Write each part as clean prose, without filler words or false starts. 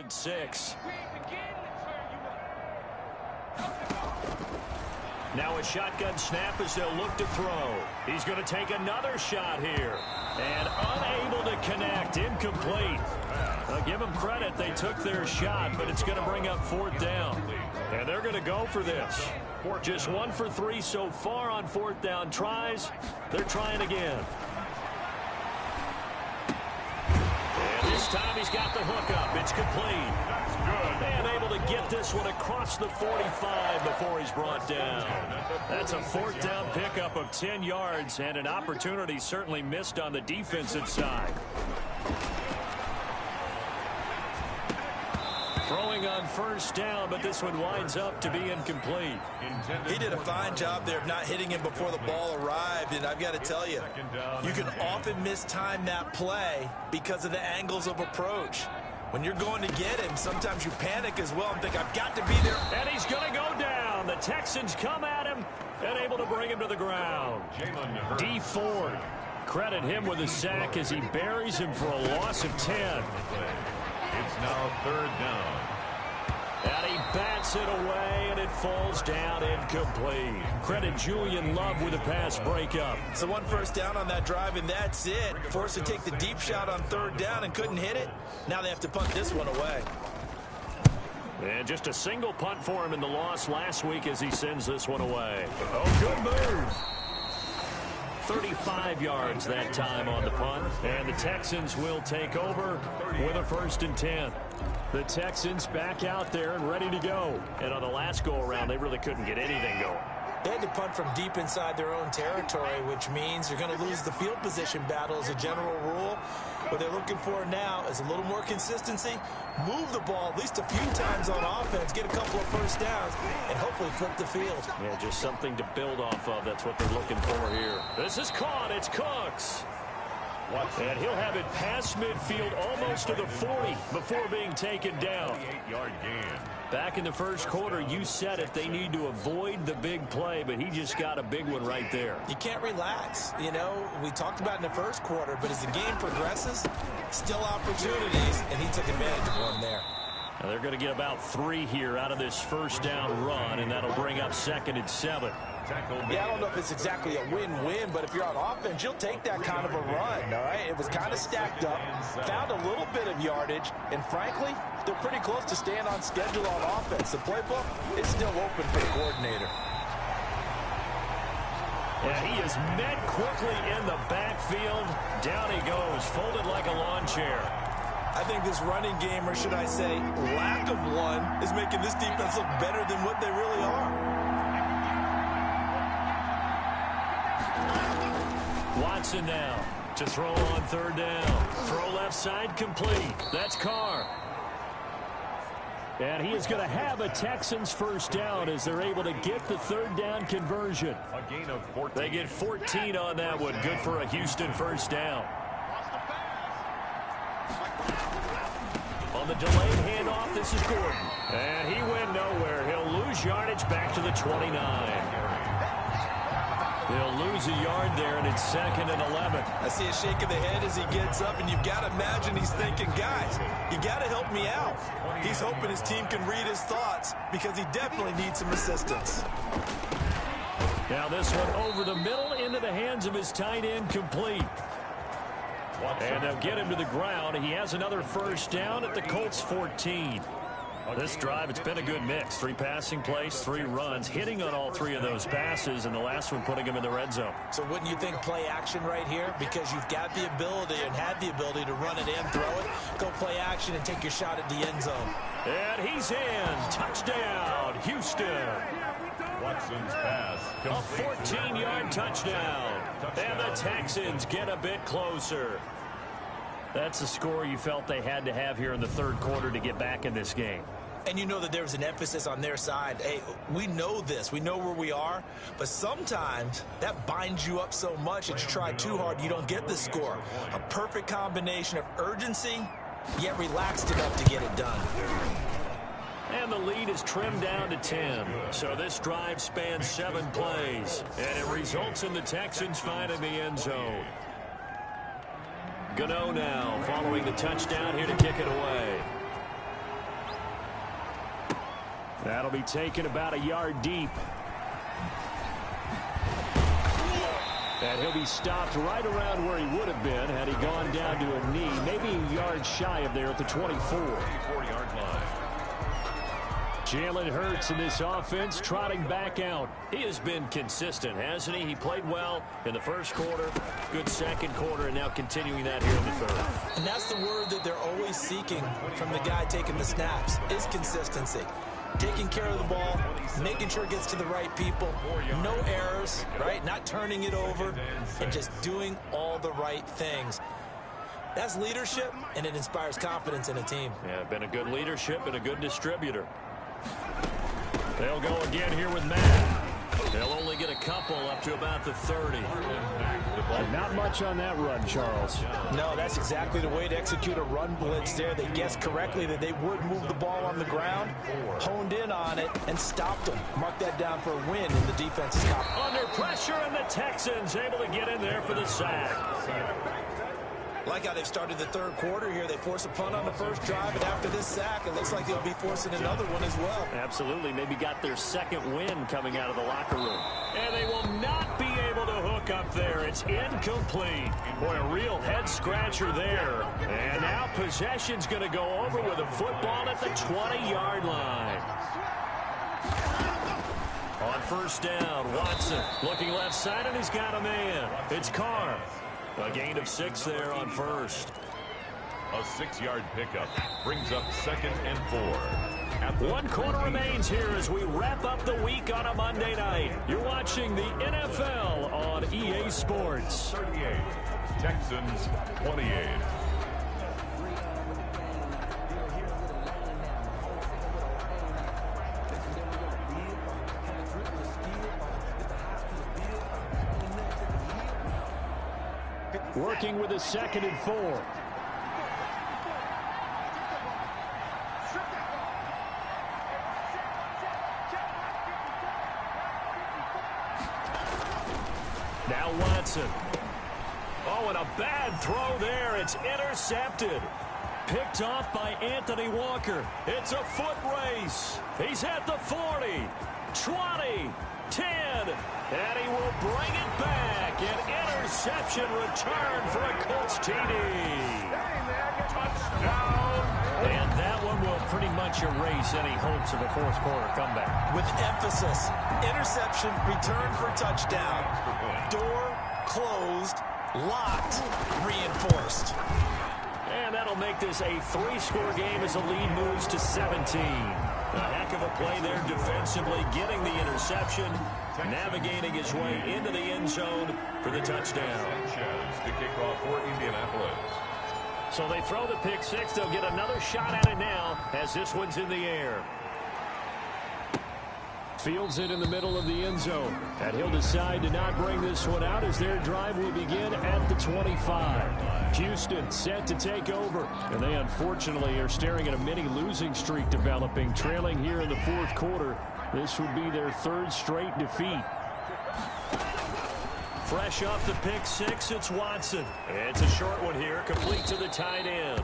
6. Now a shotgun snap as they'll look to throw. He's going to take another shot here. And unable to connect. Incomplete. Give them credit. They took their shot, but it's going to bring up 4th down. And they're going to go for this. Just 1 for 3 so far on 4th down tries. They're trying again. And this time he's got the hook up. It's complete. And able to get this one across the 45 before he's brought down. That's a 4th down pickup of 10 yards and an opportunity certainly missed on the defensive side. Throwing on 1st down, but this one winds up to be incomplete. He did a fine job there of not hitting him before the ball arrived, and I've got to tell you, you can often mistime that play because of the angles of approach. When you're going to get him, sometimes you panic as well and think, I've got to be there. And he's going to go down. The Texans come at him and able to bring him to the ground. D. Ford, credit him with a sack as he buries him for a loss of 10. It's now 3rd down. And he bats it away, and it falls down incomplete. Credit Julian Love with a pass breakup. So 1 first down on that drive, and that's it. Forced to take the deep shot on 3rd down and couldn't hit it. Now they have to punt this one away. And just a single punt for him in the loss last week as he sends this one away. Oh, good move. 35 yards that time on the punt. And the Texans will take over with a 1st and 10. The Texans back out there and ready to go. And on the last go-around, they really couldn't get anything going. They had to punt from deep inside their own territory, which means you're going to lose the field position battle as a general rule. What they're looking for now is a little more consistency, move the ball at least a few times on offense, get a couple of 1st downs, and hopefully flip the field. Yeah, just something to build off of. That's what they're looking for here. This is caught. It's Cooks. And he'll have it past midfield almost to the 40 before being taken down. 8-yard gain. Back in the 1st quarter, you said it. They need to avoid the big play, but he just got a big one right there. You can't relax. You know, we talked about in the 1st quarter, but as the game progresses, still opportunities, and he took advantage of one there. Now they're going to get about 3 here out of this 1st down run, and that'll bring up 2nd and 7. Yeah, I don't know if it's exactly a win-win, but if you're on offense, you'll take that kind of a run, all right? It was kind of stacked up, found a little bit of yardage, and frankly, they're pretty close to staying on schedule on offense. The playbook is still open for the coordinator. And he is met quickly in the backfield. Down he goes, folded like a lawn chair. I think this running game, or should I say lack of one, is making this defense look better than what they really are. Watson now to throw on 3rd down. Throw left side complete. That's Carr. And he is going to have a Texans 1st down as they're able to get the 3rd down conversion. A gain of 14. They get 14 on that one. Good for a Houston 1st down. On the delayed handoff, this is Gordon. And he went nowhere. He'll lose yardage back to the 29. They'll lose a yard there, and it's 2nd and 11. I see a shake of the head as he gets up, and you've got to imagine he's thinking, guys, you got to help me out. He's hoping his team can read his thoughts because he definitely needs some assistance. Now this one over the middle into the hands of his tight end complete. And they'll get him to the ground. He has another 1st down at the Colts 14. This drive, it's been a good mix. 3 passing plays, 3 runs, hitting on all 3 of those passes, and the last one putting him in the red zone. So wouldn't you think play action right here? Because you've got the ability and had the ability to run it and throw it. Go play action and take your shot at the end zone. And he's in. Touchdown, Houston. Watson's pass. A 14-yard touchdown. And the Texans get a bit closer. That's the score you felt they had to have here in the 3rd quarter to get back in this game. And you know that there's an emphasis on their side. Hey, we know this. We know where we are. But sometimes that binds you up so much that you try too hard, you don't get the score. A perfect combination of urgency, yet relaxed enough to get it done. And the lead is trimmed down to 10. So this drive spans 7 plays. And it results in the Texans finding the end zone. Gano now following the touchdown here to kick it away. That'll be taken about a yard deep. And he'll be stopped right around where he would have been had he gone down to a knee, maybe a yard shy of there at the 24. 24-yard line. Jalen Hurts in this offense trotting back out. He has been consistent, hasn't he? He played well in the first quarter, good second quarter, and now continuing that here in the third. And that's the word that they're always seeking from the guy taking the snaps, is consistency. Taking care of the ball, making sure it gets to the right people, no errors, right? Not turning it over, and just doing all the right things. That's leadership, and it inspires confidence in a team. Yeah, been a good leadership and a good distributor. They'll go again here with Matt. They'll only get a couple up to about the 30. Not much on that run, Charles. No, that's exactly the way to execute a run blitz there. They guessed correctly that they would move the ball on the ground, honed in on it, and stopped them. Mark that down for a win in the defense's top. Under pressure, and the Texans able to get in there for the sack. Like how they've started the third quarter here. They force a punt on the first drive, and after this sack, it looks like they'll be forcing another one as well. Absolutely. Maybe got their second win coming out of the locker room. And they will not be able to hook up there. It's incomplete. Boy, a real head-scratcher there. And now possession's going to go over with a football at the 20-yard line. On first down, Watson looking left side, and he's got a man. It's Carr. A gain of 6 there on first. A 6-yard pickup brings up 2nd and 4. 1 quarter remains here as we wrap up the week on a Monday night. You're watching the NFL on EA Sports. 38, Texans 28. Working with a 2nd and 4. Now Watson. Oh, and a bad throw there. It's intercepted. Picked off by Anthony Walker. It's a foot race. He's at the 40, 20, 10, and he will bring it back. An interception return for a Colts TD. Touchdown. And that one will pretty much erase any hopes of a fourth quarter comeback. With emphasis, interception, return for touchdown. Door closed, locked, reinforced. And that'll make this a 3-score game as the lead moves to 17. A heck of a play there defensively, getting the interception, navigating his way into the end zone for the touchdown. Sanchez to kick off for Indianapolis. So they throw the pick 6. They'll get another shot at it now as this one's in the air. Fields it in the middle of the end zone. And he'll decide to not bring this one out as their drive will begin at the 25. Houston set to take over. And they unfortunately are staring at a mini losing streak developing, trailing here in the fourth quarter. This would be their 3rd straight defeat. Fresh off the pick 6, it's Watson. It's a short one here, complete to the tight end.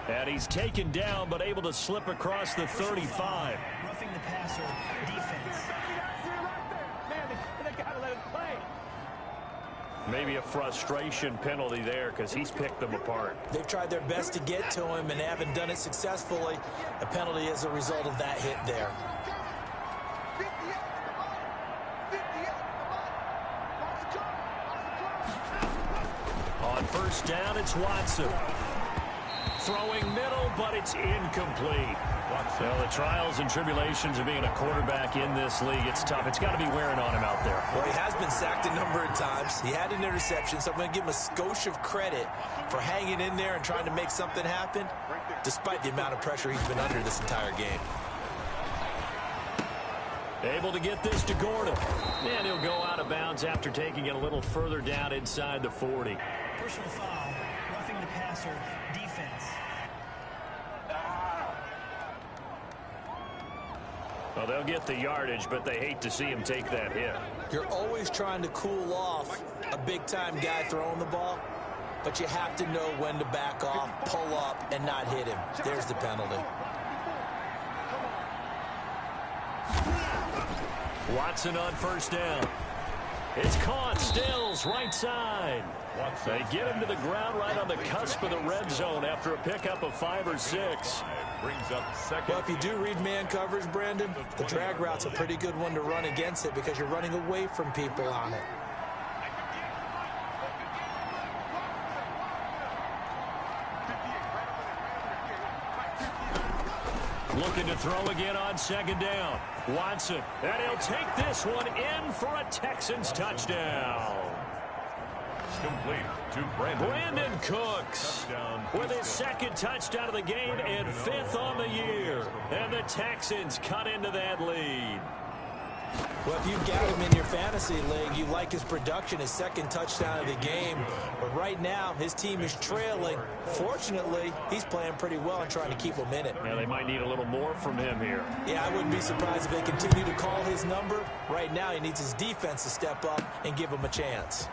And he's taken down, but able to slip across the 35. Roughing the passer, defense. Maybe a frustration penalty there because he's picked them apart. They've tried their best to get to him and haven't done it successfully. A penalty as a result of that hit there. On first down, it's Watson. Throwing middle, but it's incomplete. Well, the trials and tribulations of being a quarterback in this league, it's tough. It's got to be wearing on him out there. Well, he has been sacked a number of times. He had an interception, so I'm going to give him a skosh of credit for hanging in there and trying to make something happen, despite the amount of pressure he's been under this entire game. Able to get this to Gordon. And he'll go out of bounds after taking it a little further down inside the 40. Personal foul, roughing the passer, defense. Well, they'll get the yardage, but they hate to see him take that hit. You're always trying to cool off a big-time guy throwing the ball, but you have to know when to back off, pull up, and not hit him. There's the penalty. Watson on first down. It's caught. Stills right side. They get him to the ground right on the cusp of the red zone after a pickup of 5 or 6. Brings up second. Well, if you do read man coverage, Brandon, the drag route's a pretty good one to run against it because you're running away from people on it. Looking to throw again on second down. Watson, and he'll take this one in for a Texans touchdown. Complete to Brandon Cooks with his second touchdown of the game and 5th on the year. And the Texans cut into that lead. Well, if you've got him in your fantasy league, you like his production, his second touchdown of the game. But right now, his team is trailing. Fortunately, he's playing pretty well and trying to keep them in it. Yeah, they might need a little more from him here. Yeah, I wouldn't be surprised if they continue to call his number. Right now, he needs his defense to step up and give him a chance.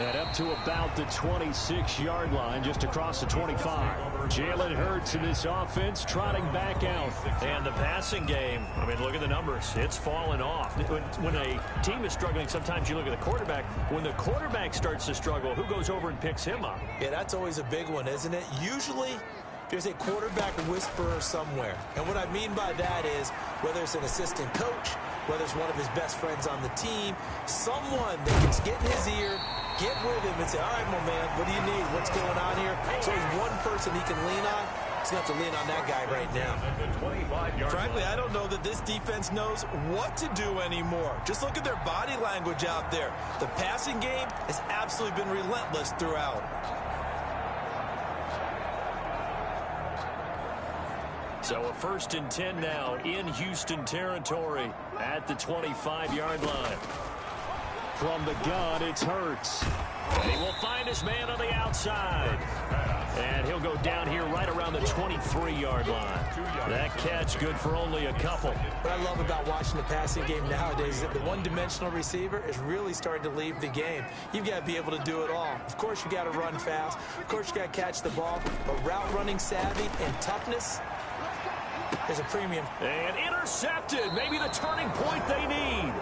And up to about the 26-yard line, just across the 25. Jalen Hurts and this offense trotting back out. And the passing game, I mean, look at the numbers. It's fallen off. When a team is struggling, sometimes you look at the quarterback. When the quarterback starts to struggle, who goes over and picks him up? Yeah, that's always a big one, isn't it? Usually, there's a quarterback whisperer somewhere. And what I mean by that is, whether it's an assistant coach, whether it's one of his best friends on the team, someone that can get in his ear, get with him and say, all right, my man, what do you need? What's going on here? So there's one person he can lean on. He's going to have to lean on that guy right now. Frankly, I don't know that this defense knows what to do anymore. Just look at their body language out there. The passing game has absolutely been relentless throughout. So a 1st and 10 now in Houston territory at the 25-yard line. From the gun, it's Hurts. And he will find his man on the outside. And he'll go down here right around the 23-yard line. That catch good for only a couple. What I love about watching the passing game nowadays is that the one-dimensional receiver is really starting to leave the game. You've got to be able to do it all. Of course, you got to run fast. Of course, you got to catch the ball. But route running savvy and toughness, there's a premium. And intercepted. Maybe the turning point they need.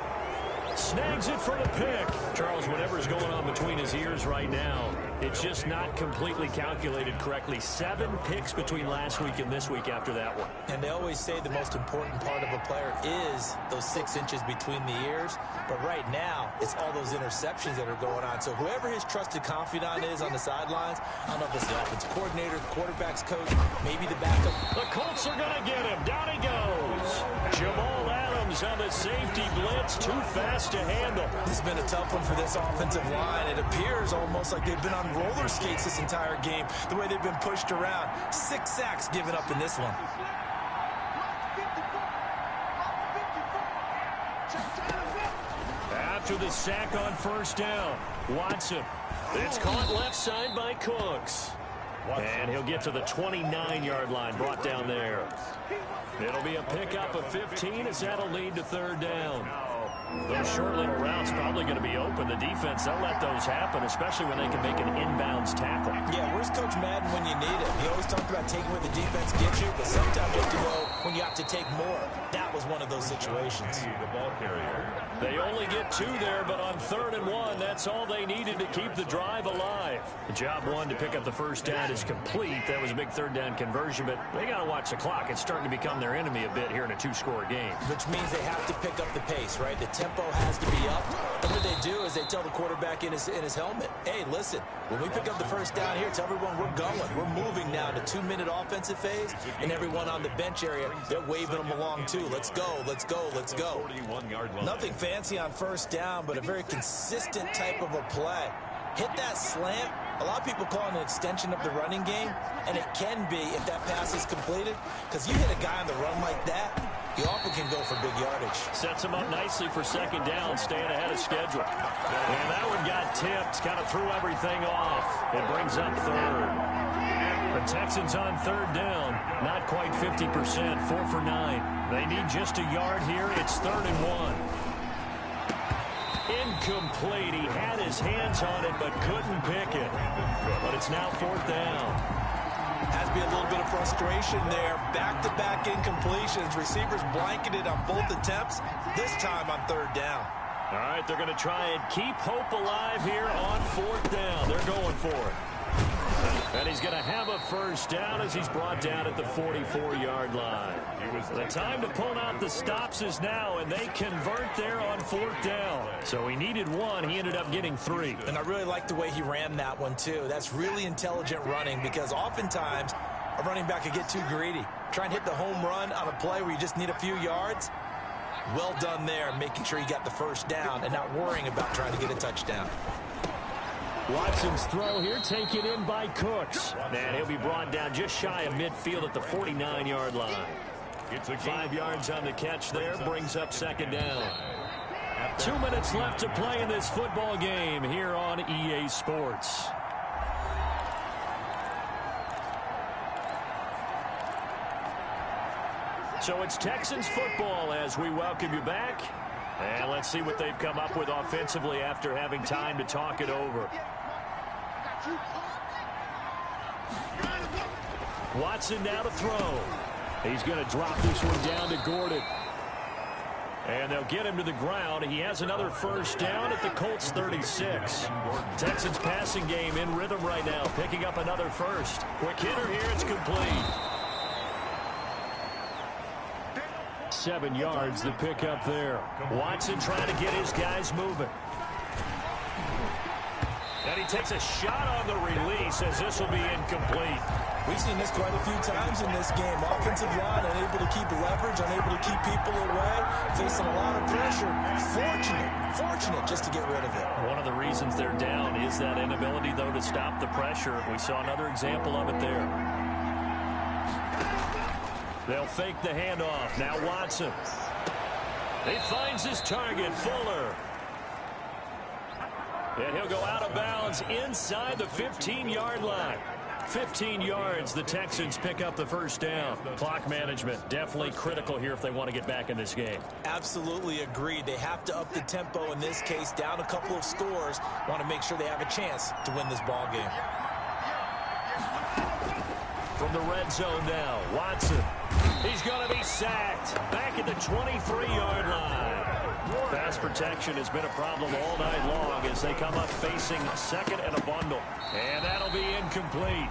Snags it for the pick. Charles, whatever's going on between his ears right now, it's just not completely calculated correctly. 7 picks between last week and this week after that one. And they always say the most important part of a player is those 6 inches between the ears. But right now, it's all those interceptions that are going on. So whoever his trusted confidant is on the sidelines, I don't know if it's the offensive coordinator, the quarterback's coach, maybe the backup. The Colts are going to get him. Down he goes. Jamal Adams on the safety blitz. Too fast to handle. This has been a tough one for this offensive line. It appears almost like they've been on roller skates this entire game, the way they've been pushed around. 6 sacks given up in this one. After the sack on first down, Watson. It's caught left side by Cooks. And he'll get to the 29-yard line, brought down there. It'll be a pickup of 15 as that'll lead to 3rd down. Those short little routes probably going to be open. The defense, they'll let those happen, especially when they can make an inbounds tackle. Yeah, where's Coach Madden when you need him? He always talked about taking what the defense gets you, but sometimes you have to go when you have to take more. That was one of those situations. The ball carrier. They only get 2 there, but on 3rd and 1, that's all they needed to keep the drive alive. The job 1 to pick up the first down is complete. That was a big 3rd down conversion, but they got to watch the clock. It's starting to become their enemy a bit here in a 2-score game. Which means they have to pick up the pace, right? The tempo has to be up. And what they do is they tell the quarterback in his helmet, hey, listen, when we pick up the first down here, tell everyone we're going. We're moving now to 2-minute offensive phase, and everyone on the bench area, they're waving them along too. Let's go, let's go, let's go. Nothing fancy on first down, but a very consistent type of a play. Hit that slant. A lot of people call it an extension of the running game, and it can be if that pass is completed, because you hit a guy on the run like that, you often can go for big yardage. Sets him up nicely for 2nd down, staying ahead of schedule. And that one got tipped, kind of threw everything off. It brings up 3rd. The Texans on 3rd down, not quite 50%, 4 for 9. They need just a yard here. It's 3rd and 1. Incomplete. He had his hands on it, but couldn't pick it. But it's now 4th down. Has to be a little bit of frustration there. Back-to-back incompletions. Receivers blanketed on both attempts, this time on third down. All right, they're going to try and keep hope alive here on fourth down. They're going for it. And he's going to have a first down as he's brought down at the 44-yard line. The time to pull out the stops is now, and they convert there on fourth down. So he needed one. He ended up getting 3. And I really like the way he ran that one, too. That's really intelligent running because oftentimes a running back could get too greedy. Try and hit the home run on a play where you just need a few yards. Well done there, making sure he got the first down and not worrying about trying to get a touchdown. Watson's throw here taken in by Cooks. And he'll be brought down just shy of midfield at the 49-yard line. 5 yards on the catch there, brings up second down. 2 minutes left to play in this football game here on EA Sports. So it's Texans football as we welcome you back. And let's see what they've come up with offensively after having time to talk it over. Watson now to throw. He's going to drop this one down to Gordon. And they'll get him to the ground. He has another first down at the Colts 36. Texans passing game in rhythm right now, picking up another first. Quick hitter here, it's complete. 7 yards the pick up there. Watson trying to get his guys moving. And he takes a shot on the release as this will be incomplete. We've seen this quite a few times in this game. Offensive line unable to keep leverage, unable to keep people away, facing a lot of pressure. Fortunate just to get rid of it. One of the reasons they're down is that inability, though, to stop the pressure. We saw another example of it there. They'll fake the handoff. Now Watson. He finds his target, Fuller. And he'll go out of bounds inside the 15-yard line. 15 yards, the Texans pick up the first down. Clock management, definitely critical here if they want to get back in this game. Absolutely agreed. They have to up the tempo in this case, down a couple of scores. Want to make sure they have a chance to win this ball game. From the red zone now, Watson. He's going to be sacked. Back at the 23-yard line. Pass protection has been a problem all night long as they come up facing second and a bundle. And that'll be incomplete.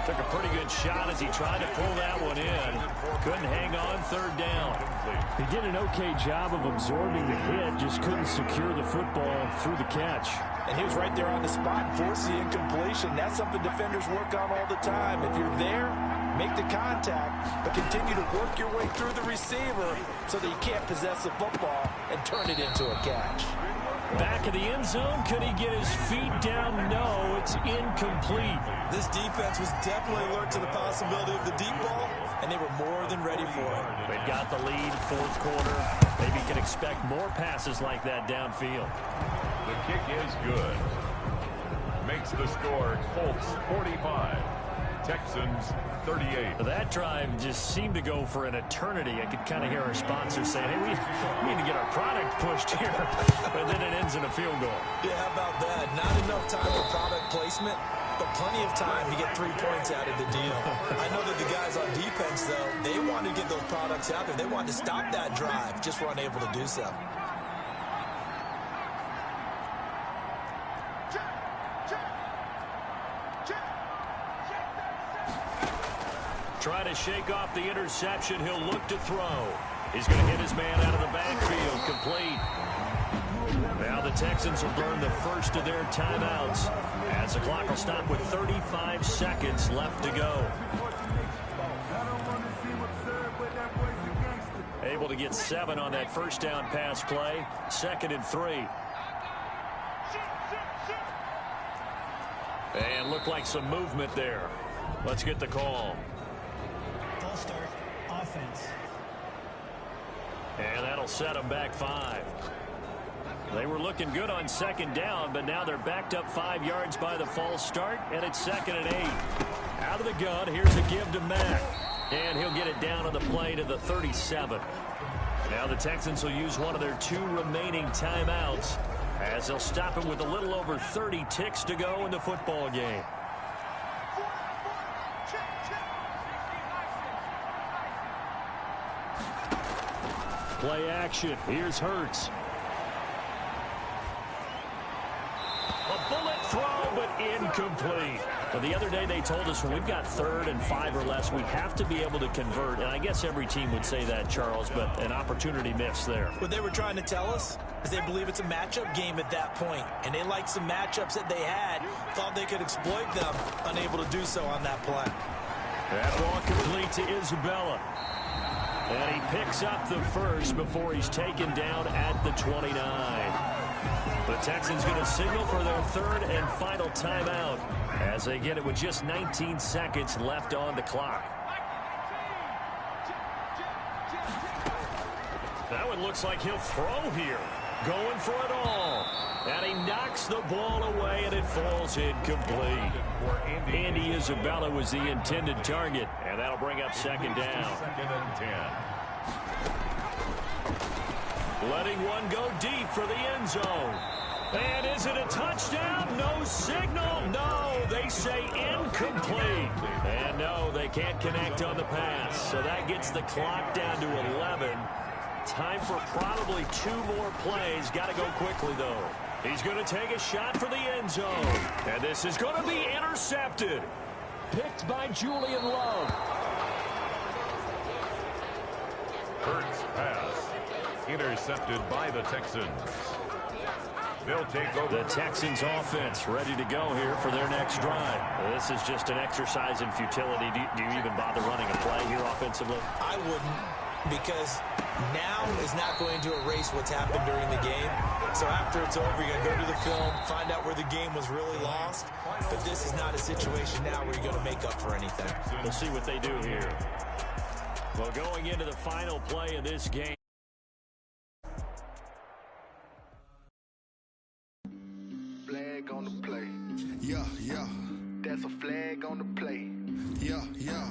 Took a pretty good shot as he tried to pull that one in. Couldn't hang on third down. He did an okay job of absorbing the hit, just couldn't secure the football through the catch. And he was right there on the spot and forced the incompletion. That's something defenders work on all the time. If you're there, make the contact, but continue to work your way through the receiver so that you can't possess the football and turn it into a catch. Back of the end zone, could he get his feet down? No, it's incomplete. This defense was definitely alert to the possibility of the deep ball, and they were more than ready for it. They've got the lead, fourth quarter. Maybe can expect more passes like that downfield. The kick is good. Makes the score Colts 45. Texans 38. That drive just seemed to go for an eternity. I could kind of hear our sponsors saying, hey, we need to get our product pushed here. But then it ends in a field goal. Yeah, how about that? Not enough time for product placement, but plenty of time to get 3 points out of the deal. I know that the guys on defense, though, they wanted to get those products out there. They wanted to stop that drive, just were unable to do so. Try to shake off the interception. He'll look to throw. He's going to hit his man out of the backfield. Complete. Now the Texans will burn the first of their timeouts as the clock will stop with 35 seconds left to go. Able to get 7 on that first down pass play. 2nd and 3. And looked like some movement there. Let's get the call. Full start, offense. And that'll set them back 5. They were looking good on 2nd down, but now they're backed up 5 yards by the false start, and it's 2nd and 8. Out of the gun, here's a give to Mack. And he'll get it down on the play to the 37. Now the Texans will use one of their 2 remaining timeouts as they'll stop him with a little over 30 ticks to go in the football game. Play action. Here's Hurts. A bullet throw, but incomplete. Well, the other day they told us when we've got 3rd and 5 or less, we have to be able to convert. And I guess every team would say that, Charles, but an opportunity missed there. What they were trying to tell us is they believe it's a matchup game at that point. And they liked some matchups that they had, thought they could exploit them, unable to do so on that play. That ball complete to Isabella. And he picks up the first before he's taken down at the 29. The Texans going to signal for their 3rd and final timeout as they get it with just 19 seconds left on the clock. That one looks like he'll throw here. Going for it all. And he knocks the ball away, and it falls incomplete. Andy Isabella was the intended target, and that'll bring up 2nd down. 2nd and 10. Letting one go deep for the end zone. And is it a touchdown? No signal. No, they say incomplete. And no, they can't connect on the pass. So that gets the clock down to 11. Time for probably 2 more plays. Got to go quickly, though. He's going to take a shot for the end zone. And this is going to be intercepted. Picked by Julian Love. Hurts pass. Intercepted by the Texans. They'll take over. The Texans offense ready to go here for their next drive. This is just an exercise in futility. Do you even bother running a play here offensively? I wouldn't, because now is not going to erase what's happened during the game. So after it's over, you're going to go to the film, find out where the game was really lost. But this is not a situation now where you're going to make up for anything. We'll see what they do here. Well, going into the final play of this game. Flag on the play. Yeah, yeah. That's a flag on the play. Yeah, yeah.